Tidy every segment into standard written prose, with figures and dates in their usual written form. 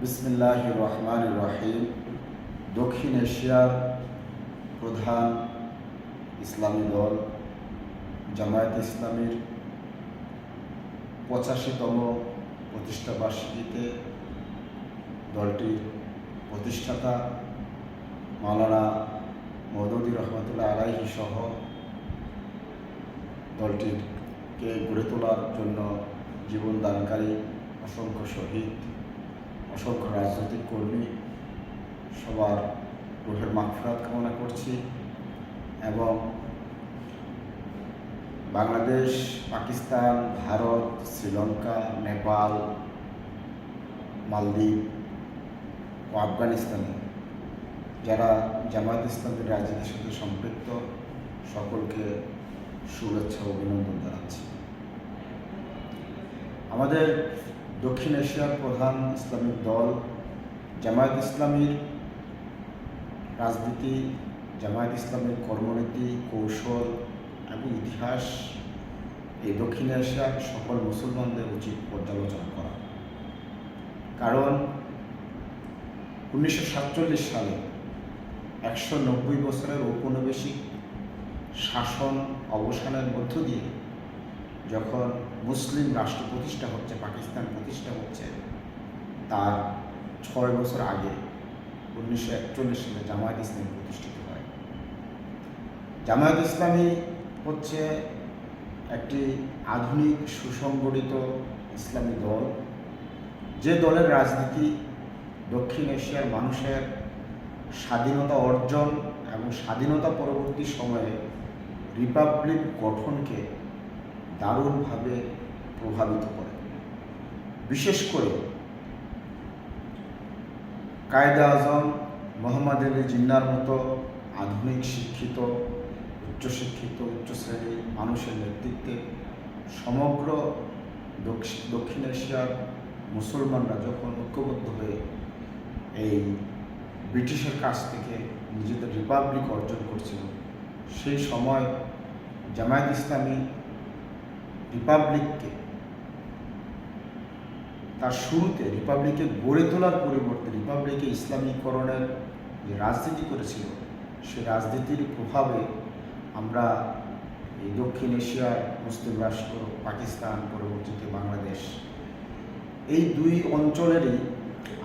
বিসমিল্লাহির রহমানির রহিম। দক্ষিণ এশিয়ার প্রধান ইসলামী দল জামায়াত ইসলামীর 85তম প্রতিষ্ঠাবার্ষিকীতে দলটির প্রতিষ্ঠাতা মাওলানা মওদুদী রহমতুল্লাহ আলাইহি সহ দলটিকে গড়ে তোলার জন্য জীবনদানকারী অসংখ্য শহীদ, অসংখ্য রাজনৈতিক কর্মী সবার রুহের মাগফিরাত কামনা করছি এবং বাংলাদেশ, পাকিস্তান, ভারত, শ্রীলঙ্কা, নেপাল, মালদ্বীপ ও আফগানিস্তানে যারা জামায়াত ইসলামের রাজনীতির সাথে সম্পৃক্ত সকলকে শুভেচ্ছা ও অভিনন্দন জানাচ্ছি। আমাদের দক্ষিণ এশিয়ার প্রধান ইসলামিক দল জামায়াত ইসলামীর রাজনীতি, জামায়াত ইসলামের কর্মনীতি, কৌশল এবং ইতিহাস এই দক্ষিণ এশিয়ার সকল মুসলমানদের উচিত পর্যালোচনা করা। কারণ 1947 সালে 190 বছরের ঔপনিবেশিক শাসন অবসানের মধ্য দিয়ে যখন মুসলিম রাষ্ট্র প্রতিষ্ঠা হচ্ছে, পাকিস্তান প্রতিষ্ঠা হচ্ছে, তার 6 বছর আগে 1941 সালে জামায়াত ইসলামী প্রতিষ্ঠিত হয়। জামায়াত ইসলামী হচ্ছে একটি আধুনিক সুসংগঠিত ইসলামী দল, যে দলের রাজনীতি দক্ষিণ এশিয়ার মানুষের স্বাধীনতা অর্জন এবং স্বাধীনতা পরবর্তী সময়ে রিপাবলিক গঠনকে দারুণভাবে প্রভাবিত করে। বিশেষ করে কায়েদে আজম মোহাম্মদ আলী জিন্নাহর মতো আধুনিক শিক্ষিত, উচ্চশিক্ষিত, উচ্চ শ্রেণীর মানুষের নেতৃত্বে সমগ্র দক্ষিণ এশিয়ার মুসলমানরা যখন ঐক্যবদ্ধ হয়ে এই ব্রিটিশের কাছ থেকে নিজেদের রিপাবলিক অর্জন করছিল, সেই সময় জামায়াত ইসলামী রিপাবলিককে তার শুরুতে রিপাবলিকে গড়ে তোলার পরিবর্তে রিপাবলিকে ইসলামীকরণের যে রাজনীতি করেছিল, সেই রাজনীতির প্রভাবে আমরা এই দক্ষিণ এশিয়ার মুসলিম রাষ্ট্র পাকিস্তান, পরবর্তীতে বাংলাদেশ, এই দুই অঞ্চলেরই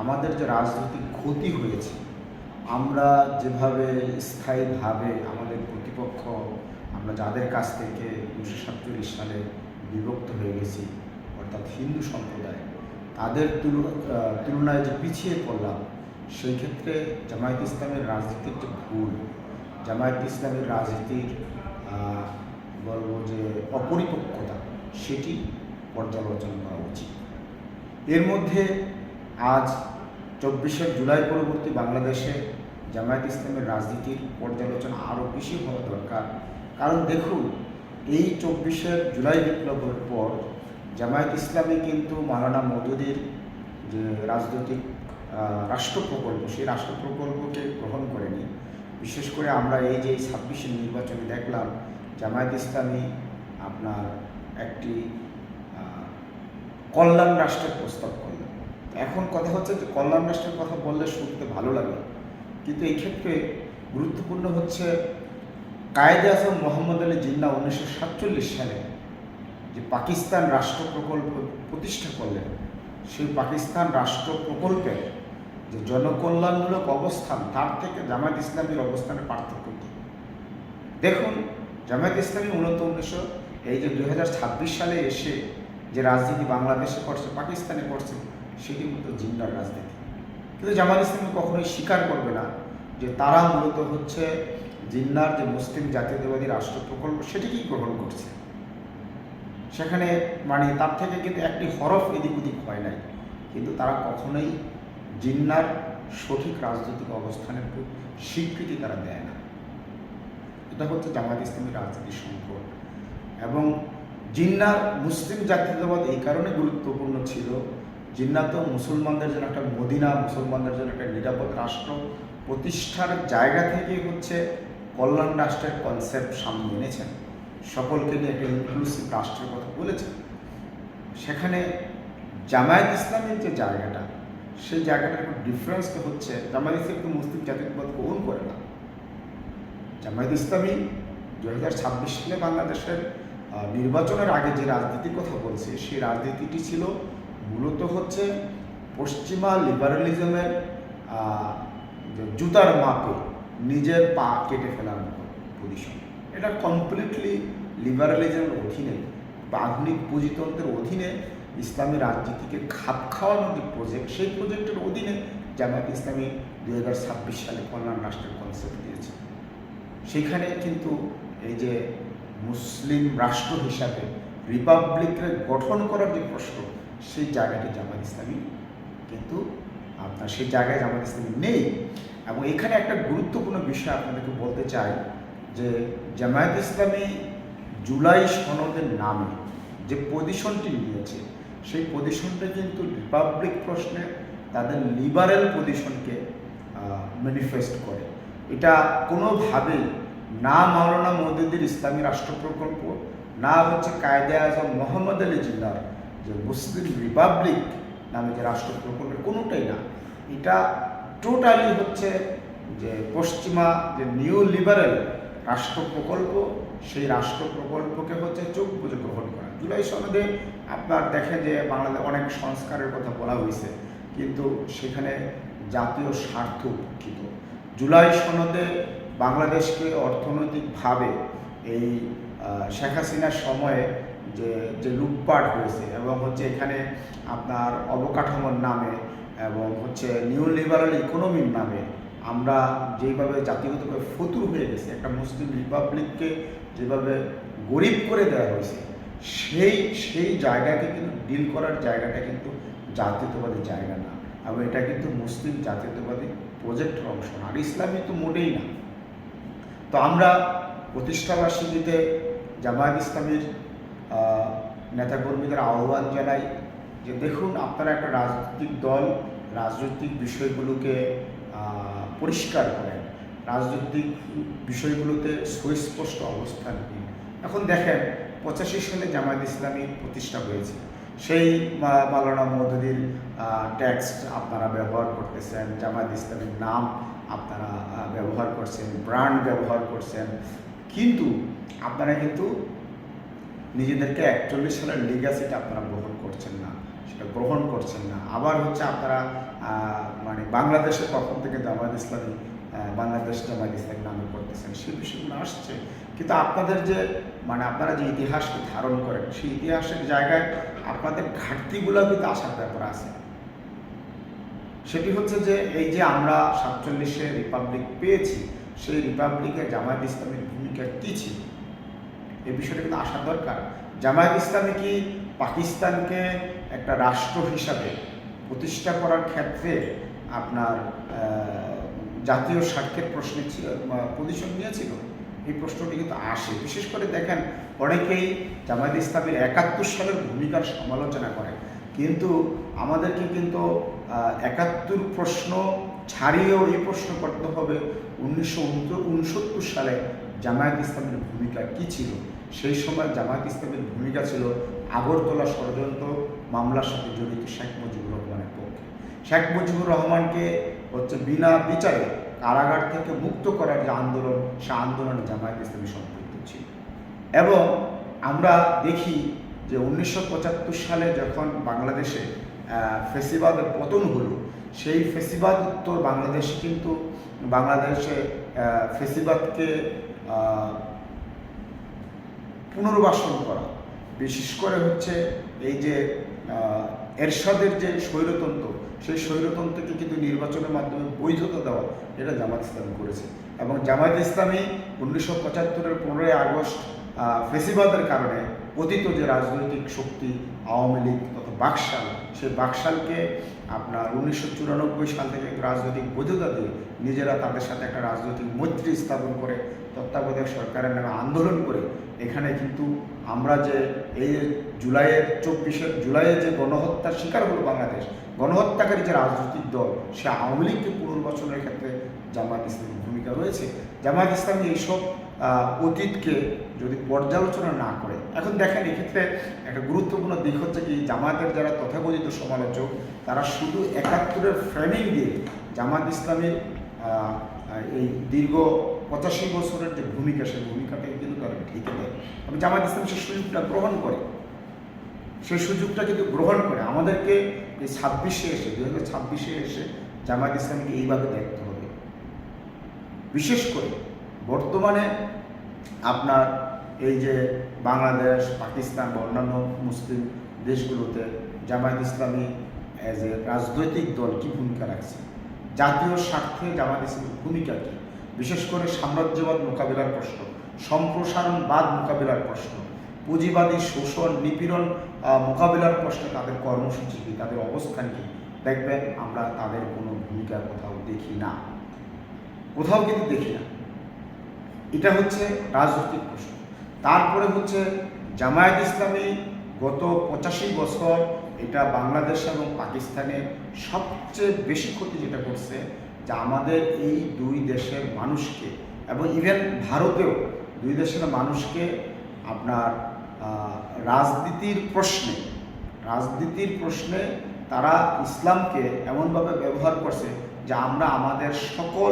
আমাদের যে রাজনৈতিক ক্ষতি হয়েছে, আমরা যেভাবে স্থায়ীভাবে আমাদের প্রতিপক্ষ, আমরা যাদের কাছ থেকে 1947 সালে বিভক্ত হয়ে গেছি, অর্থাৎ হিন্দু সম্প্রদায়, তাদের তুলনায় যে পিছিয়ে পড়লাম, সেই ক্ষেত্রে জামায়াত ইসলামের রাজনীতির যে ভুল, জামায়াত ইসলামের রাজনীতির বলবো যে অপরিপক্কতা, সেটি পর্যালোচনা করা উচিত। এর মধ্যে আজ 24শে জুলাই পরবর্তী বাংলাদেশে জামায়াত ইসলামের রাজনীতির পর্যালোচনা আরও বেশি হওয়া দরকার। কারণ দেখুন, এই 24শে জুলাই বিপ্লবের পর জামায়াত ইসলামী কিন্তু মাওলানা মওদুদীর যে রাজনৈতিক রাষ্ট্র প্রকল্প, সেই রাষ্ট্র প্রকল্পকে গ্রহণ করেনি। বিশেষ করে আমরা এই যে 26শে নির্বাচনে দেখলাম জামায়াত ইসলামী আপনার একটি কল্যাণ রাষ্ট্রের প্রস্তাব করলেন। এখন কথা হচ্ছে যে কল্যাণ রাষ্ট্রের কথা বললে শুনতে ভালো লাগে, কিন্তু এই ক্ষেত্রে গুরুত্বপূর্ণ হচ্ছে কায়েদে আজম মোহাম্মদ আলী জিন্নাহ 1947 সালে যে পাকিস্তান রাষ্ট্র প্রকল্প প্রতিষ্ঠা করলেন, সেই পাকিস্তান রাষ্ট্র প্রকল্পের যে জনকল্যাণমূলক অবস্থান, তার থেকে জামায়াত ইসলামীর অবস্থানের পার্থক্য কী? দেখুন, জামায়াত ইসলামী মূলত 2026 সালে এসে যে রাজনীতি বাংলাদেশে করছে, পাকিস্তানে করছে, সেটি মূলত জিন্নাহর রাজনীতি। কিন্তু জামায়াত ইসলামী কখনোই স্বীকার করবে না যে তারা মূলত হচ্ছে জিন্নাহর যে মুসলিম জাতীয়তাবাদী রাষ্ট্র প্রকল্প, সেটিকেই গ্রহণ করছে। সেখানে তার থেকে কিন্তু একটি হরফ এদিক ওদিক হয় নাই, কিন্তু তারা কখনোই জিন্নাহর সঠিক রাজনৈতিক অবস্থানের স্বীকৃতি তারা দেয় না। এটা হচ্ছে জামায়াত ইসলামীর রাজনীতির সংকট। এবং জিন্নাহর মুসলিম জাতীয়তাবাদ এই কারণে গুরুত্বপূর্ণ ছিল, জিন্নাহ তো মুসলমানদের জন্য একটা মদিনা, মুসলমানদের জন্য একটা নিরাপদ রাষ্ট্র প্রতিষ্ঠার জায়গা থেকে হচ্ছে কল্যাণ রাষ্ট্রের কনসেপ্ট সামনে এনেছেন, সকলকে নিয়ে একটা ইনক্লুসিভ রাষ্ট্রের কথা বলেছেন। সেখানে জামায়াত ইসলামের যে জায়গাটা, সেই জায়গাটার একটু ডিফারেন্সটা হচ্ছে জামায়াত ইসলামী কিন্তু মুসলিম জাতীয়তাবাদ গ্রহণ করে না। জামায়াত ইসলামী 2026 সালে বাংলাদেশের নির্বাচনের আগে যে রাজনীতির কথা বলছে সেই রাজনীতিটি ছিল মূলত হচ্ছে পশ্চিমা লিবারালিজমের জুতার মাপে নিজের পা কেটে ফেলার মতো পজিশন। এটা কমপ্লিটলি লিবারালিজমের অধীনে বা আধুনিক পুঁজিতন্ত্রের অধীনে ইসলামী রাজনীতিকে খাপ খাওয়ানোর যে প্রজেক্ট, সেই প্রজেক্টের অধীনে জামায়াত ইসলামী 2026 সালে কল্যাণ রাষ্ট্রের কনসেপ্ট দিয়েছে। সেখানে কিন্তু এই যে মুসলিম রাষ্ট্র হিসাবে রিপাবলিকের গঠন করার যে প্রশ্ন, সেই জায়গাটি জামায়াত ইসলামী কিন্তু আপনার সেই জায়গায় জামায়াত ইসলামী নেই। এবং এখানে একটা গুরুত্বপূর্ণ বিষয় আপনাদেরকে বলতে চাই যে জামায়াত ইসলামী জুলাই সনদের নামে যে পজিশনটি নিয়েছে, সেই পজিশনটা কিন্তু রিপাবলিক প্রশ্নে তাদের লিবারেল পজিশনকে ম্যানিফেস্ট করে। এটা কোনোভাবেই না মাওলানা মওদুদির ইসলামী রাষ্ট্র প্রকল্প, না হচ্ছে কায়েদে আজম মোহাম্মদ আলী জিন্নার যে মুসলিম রিপাবলিক নামে যে রাষ্ট্র প্রকল্পের কোনোটাই না। এটা টোটালি হচ্ছে যে পশ্চিমা যে নিউ লিবারেল রাষ্ট্র প্রকল্প, সেই রাষ্ট্র প্রকল্পকে হচ্ছে চোখ বুজে গ্রহণ করা। জুলাই সনদে আপনার দেখেন যে বাংলাদেশ অনেক সংস্কারের কথা বলা হয়েছে, কিন্তু সেখানে জাতীয় স্বার্থ উপেক্ষিত। জুলাই সনদে বাংলাদেশকে অর্থনৈতিকভাবে এই শেখ হাসিনার সময়ে যে লুটপাট হয়েছে এবং হচ্ছে এখানে আপনার অবকাঠামোর নামে এবং হচ্ছে নিউ লিবারাল ইকোনমির নামে আমরা যেভাবে জাতিগতভাবে ফতুর হয়ে গেছে, একটা মুসলিম রিপাবলিককে যেভাবে গরিব করে দেওয়া হয়েছে, সেই জায়গাকে কিন্তু ডিল করার জায়গাটা কিন্তু জাতীয়তাবাদী জায়গা না, এবং এটা কিন্তু মুসলিম জাতীয়তাবাদী প্রজেক্টের অংশ না, আর ইসলামী তো মোটেই না। তো আমরা প্রতিষ্ঠাবার্ষিকীতে জামায়াত ইসলামীর নেতাকর্মীদের আহ্বান জানাই যে দেখুন, আপনারা একটা রাজনৈতিক দল, রাজনৈতিক বিষয়গুলোকে পরিষ্কার করেন, রাজনৈতিক বিষয়গুলোতে সুস্পষ্ট অবস্থান নিন। এখন দেখেন 85 সালে জামায়াত ইসলামী প্রতিষ্ঠা হয়েছে, সেই মাওলানা মওদুদির টেক্সট আপনারা ব্যবহার করতেছেন, জামায়াত ইসলামীর নাম আপনারা ব্যবহার করছেন, ব্র্যান্ড ব্যবহার করছেন, কিন্তু আপনারা কিন্তু নিজেদেরকে 41 সালের লিগ্যাসিটা আপনারা গ্রহণ করছেন না, সেটা গ্রহণ করছেন না। আবার হচ্ছে আপনারা মানে বাংলাদেশের পক্ষ থেকে জামায়াত ইসলামী, বাংলাদেশ জামায়াত ইসলামী নামে করতেছেন, সেই বিষয়গুলো আসছে, কিন্তু আপনাদের যে মানে আপনারা যে ইতিহাসকে ধারণ করেন, সেই ইতিহাসের জায়গায় আপনাদের ঘাটতিগুলো কিন্তু আসার ব্যাপার আছে। সেটি হচ্ছে যে এই যে আমরা 47-এ রিপাবলিক পেয়েছি, সেই রিপাবলিকে জামায়াত ইসলামীর ভূমিকা কী ছিল, এই বিষয়টা কিন্তু আসা দরকার। জামায়াত ইসলামী কি পাকিস্তানকে একটা রাষ্ট্র হিসাবে প্রতিষ্ঠা করার ক্ষেত্রে আপনার জাতীয় স্বার্থের প্রশ্নে পজিশন নিয়েছিল? এই প্রশ্নটি কিন্তু আসে। বিশেষ করে দেখেন, অনেকেই জামায়াত ইসলামীর 71 সালের ভূমিকার সমালোচনা করে, কিন্তু আমাদেরকে কিন্তু 71 প্রশ্ন ছাড়িয়েও এই প্রশ্ন করতে হবে 1969 সালে জামায়াত ইসলামের ভূমিকা কী ছিল। সেই সময় জামায়াত ইসলামের ভূমিকা ছিল আগরতলা ষড়যন্ত্র মামলার সাথে জড়িত শেখ মুজিবুর রহমানের পক্ষে। শেখ মুজিবুর রহমানকে হচ্ছে বিনা বিচারে কারাগার থেকে মুক্ত করার যে আন্দোলন, সে আন্দোলনে জামায়াত ইসলামী সম্পৃক্ত ছিল। এবং আমরা দেখি যে 1975 সালে যখন বাংলাদেশে ফেসিবাদের পতন হলো, সেই ফেসিবাদ উত্তর বাংলাদেশে কিন্তু বাংলাদেশে ফেসিবাদকে পুনর্বাসন করা, বিশেষ করে হচ্ছে এই যে এরশাদের যে স্বৈরতন্ত্র, সেই স্বৈরতন্ত্রকে কিন্তু নির্বাচনের মাধ্যমে বৈধতা দেওয়া, এটা জামায়াত ইসলামী করেছে। এবং জামায়াত ইসলামী 1975-এর 15ই আগস্ট ফেসিবাদের কারণে পতিত যে রাজনৈতিক শক্তি আওয়ামী লীগ তথা বাকশাল, সেই বাকশালকে আপনার 1994 সাল থেকে রাজনৈতিক বৈধতা দিয়ে নিজেরা তাদের সাথে একটা রাজনৈতিক মৈত্রী স্থাপন করে তত্ত্বাবধায়ক সরকারের নামে আন্দোলন করে এখানে কিন্তু আমরা যে এই জুলাইয়ের 24 জুলাইয়ের যে গণহত্যার শিকার হলো বাংলাদেশ, গণহত্যাকারী যে রাজনৈতিক দল, সে আওয়ামী লীগকে পুনর্বাসনের ক্ষেত্রে জামায়াত ইসলামীর ভূমিকা রয়েছে। জামায়াত ইসলামী এইসব অতীতকে যদি পর্যালোচনা না করে। এখন দেখেন এক্ষেত্রে একটা গুরুত্বপূর্ণ দিক হচ্ছে কি, জামায়াতের যারা তথাকথিত সমালোচক তারা শুধু ৭১-এর ফ্রেমিং দিয়ে জামায়াত ইসলামীর এই দীর্ঘ ৮৫ বছরের যে ভূমিকা, সেই ভূমিকাটাকে কিন্তু তারা ঢেকে দেয়। এবং জামায়াত ইসলাম সেই সুযোগটা গ্রহণ করে, আমাদেরকে এই ২৬-এ এসে ২০২৬-এ এসে জামায়াত ইসলামীকে এইভাবে দেখতে হবে। বিশেষ করে বর্তমানে আপনার এই যে বাংলাদেশ, পাকিস্তান বা অন্যান্য মুসলিম দেশগুলোতে জামায়াত ইসলামী অ্যাজ এ রাজনৈতিক দল কী ভূমিকা রাখছে, জাতীয় স্বার্থে জামায়াত ইসলামের ভূমিকা কী, বিশেষ করে সাম্রাজ্যবাদ মোকাবিলার প্রশ্ন, সম্প্রসারণবাদ মোকাবিলার প্রশ্ন, পুঁজিবাদী শোষণ নিপীড়ন মোকাবিলার প্রশ্নে তাদের কর্মসূচি কী, তাদের অবস্থান কী, দেখবেন আমরা তাদের কোনো ভূমিকা কোথাও দেখি না, কোথাও কিন্তু দেখি না। এটা হচ্ছে রাজনৈতিক প্রশ্ন। তারপরে হচ্ছে জামায়াত ইসলামী গত ৮৫ বছর এটা বাংলাদেশ এবং পাকিস্তানের সবচেয়ে বেশি ক্ষতি যেটা করছে, যে আমাদের এই দুই দেশের মানুষকে এবং ইভেন ভারতেও দুই দেশের মানুষকে আপনার রাজনীতির প্রশ্নে তারা ইসলামকে এমনভাবে ব্যবহার করছে যে আমরা আমাদের সকল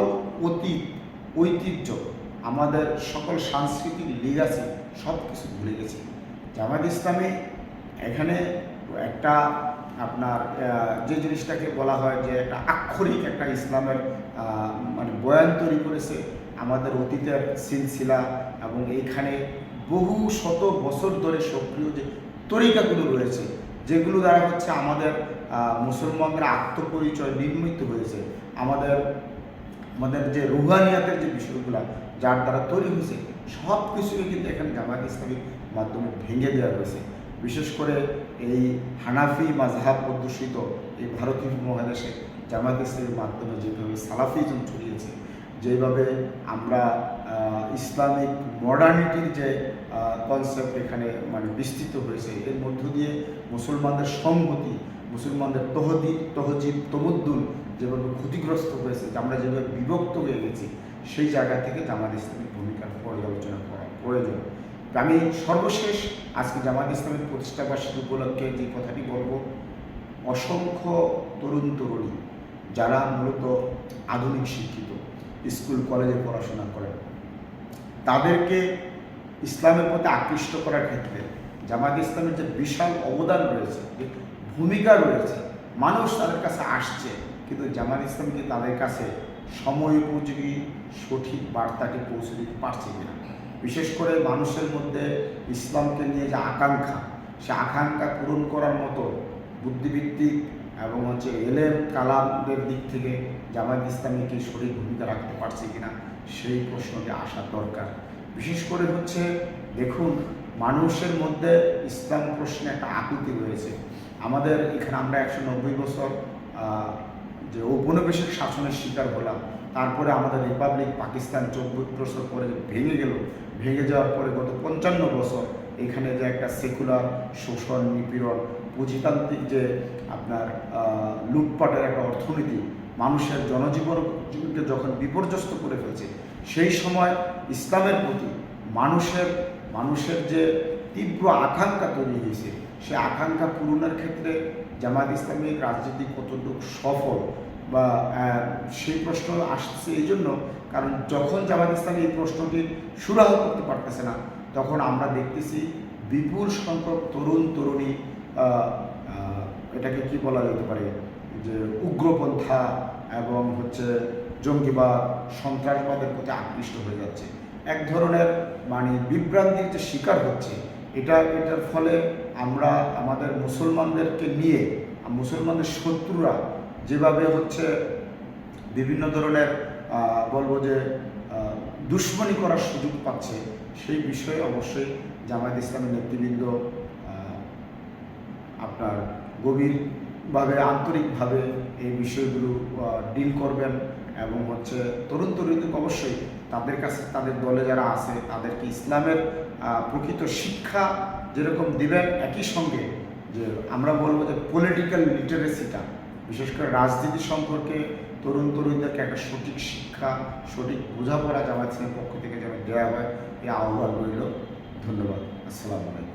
ঐতিহ্য, আমাদের সকল সাংস্কৃতিক লিগাসি সব কিছু ভুলে গেছি। জামায়াত ইসলামী এখানে একটা আপনার যে জিনিসটাকে বলা হয় যে একটা আক্ষরিক একটা ইসলামের মানে বয়ান তৈরি করেছে, আমাদের অতীতের সিলসিলা এবং এইখানে বহু শত বছর ধরে সক্রিয় যে তরিকাগুলো রয়েছে, যেগুলো দ্বারা হচ্ছে আমাদের মুসলমানদের আত্মপরিচয় নির্মিত হয়েছে, আমাদের যে রুহানিয়াতের যে বিষয়গুলো যার দ্বারা তৈরি হয়েছে, সব কিছুকে কিন্তু এখানে জামায়াত ইসলামীর মাধ্যমে ভেঙে দেওয়া হয়েছে। বিশেষ করে এই হানাফি মাযহাব অধ্যুষিত এই ভারতীয় উপমহাদেশে জামায়াত ইসলামীর মাধ্যমে যেভাবে সালাফিজম ছড়িয়েছে, যেভাবে আমরা ইসলামিক মডার্নিটির যে কনসেপ্ট এখানে মানে বিস্তৃত হয়েছে, এর মধ্য দিয়ে মুসলমানদের সংহতি, মুসলমানদের তহজিব তমদ্দুন যেভাবে ক্ষতিগ্রস্ত হয়েছে, আমরা যেভাবে বিভক্ত হয়ে গেছি, সেই জায়গা থেকে জামায়াত ইসলামের ভূমিকার পর্যালোচনা করা প্রয়োজন। আমি সর্বশেষ আজকে জামায়াত ইসলামের প্রতিষ্ঠাবার্ষিকী উপলক্ষে যে কথাটি বলবো, অসংখ্য তরুণী যারা মূলত আধুনিক শিক্ষিত, স্কুল কলেজে পড়াশোনা করেন, তাদেরকে ইসলামের প্রতি আকৃষ্ট করার ক্ষেত্রে জামায়াত ইসলামের যে বিশাল অবদান রয়েছে, ভূমিকা রয়েছে, মানুষ তাদের কাছে আসছে, কিন্তু জামায়াত ইসলামকে তাদের কাছে সময় উপযোগী সঠিক বার্তাটি পৌঁছে দিতে পারছে কিনা। বিশেষ করে মানুষের মধ্যে ইসলামকে নিয়ে যে আকাঙ্ক্ষা, সে আকাঙ্ক্ষা পূরণ করার মতো বুদ্ধিভিত্তিক এবং এলেম কালামদের দিক থেকে জামায়াত ইসলামী কি সঠিক ভূমিকা রাখতে পারছে কিনা, সেই প্রশ্নটি আসার দরকার। বিশেষ করে দেখুন, মানুষের মধ্যে ইসলাম প্রশ্নে একটা আকুতি রয়েছে। আমাদের এখানে আমরা ১৯০ বছর যে ঔপনিবেশিক শাসনের শিকার হলাম, তারপরে আমাদের রিপাবলিক পাকিস্তান ২৪ বছর পরে ভেঙে যাওয়ার পরে গত ৫৫ বছর এখানে যে একটা সেকুলার শোষণ নিপীড়ন, পুঁজিতান্ত্রিক যে আপনার লুটপাটের একটা অর্থনীতি মানুষের জনজীবনকে যখন বিপর্যস্ত করে ফেলছে, সেই সময় ইসলামের প্রতি মানুষের যে তীব্র আকাঙ্ক্ষা তৈরি হয়েছে, সে আকাঙ্ক্ষা পূরণের ক্ষেত্রে জামায়াত ইসলামী রাজনীতি কতটুকু সফল বা সেই প্রশ্ন আসছে এই জন্য, কারণ যখন জামায়াত ইসলামী এই প্রশ্নটির সুরাহা করতে পারতেছে না, তখন আমরা দেখতেছি বিপুল সংখ্যক তরুণী এটাকে কি বলা যেতে পারে যে উগ্রপন্থা এবং জঙ্গিবাদ সন্ত্রাসবাদের প্রতি আকৃষ্ট হয়ে যাচ্ছে, এক ধরনের মানে বিভ্রান্তির যে শিকার হচ্ছে। এটার ফলে আমরা আমাদের মুসলমানদেরকে নিয়ে মুসলমানদের শত্রুরা যেভাবে বিভিন্ন ধরনের বলবো যে দুশ্মনী করার সুযোগ পাচ্ছে, সেই বিষয়ে অবশ্যই জামায়াত ইসলামের নেতৃবৃন্দ আপনার গভীরভাবে আন্তরিকভাবে এই বিষয়গুলো ডিল করবেন এবং তরুণীদেরকে অবশ্যই তাদের কাছে তাদের দলে যারা আছে তাদেরকে ইসলামের প্রকৃত শিক্ষা যেরকম দিবেন, একই সঙ্গে যে আমরা বলবো যে পলিটিক্যাল লিটারেসিটা, বিশেষ করে রাজনীতি সম্পর্কে তরুণীদেরকে একটা সঠিক শিক্ষা, সঠিক বোঝাপড়া জামায়াত ইসলামের পক্ষ থেকে যেন দেওয়া হয়, এই আহ্বান রইল। ধন্যবাদ। আসসালামু আলাইকুম।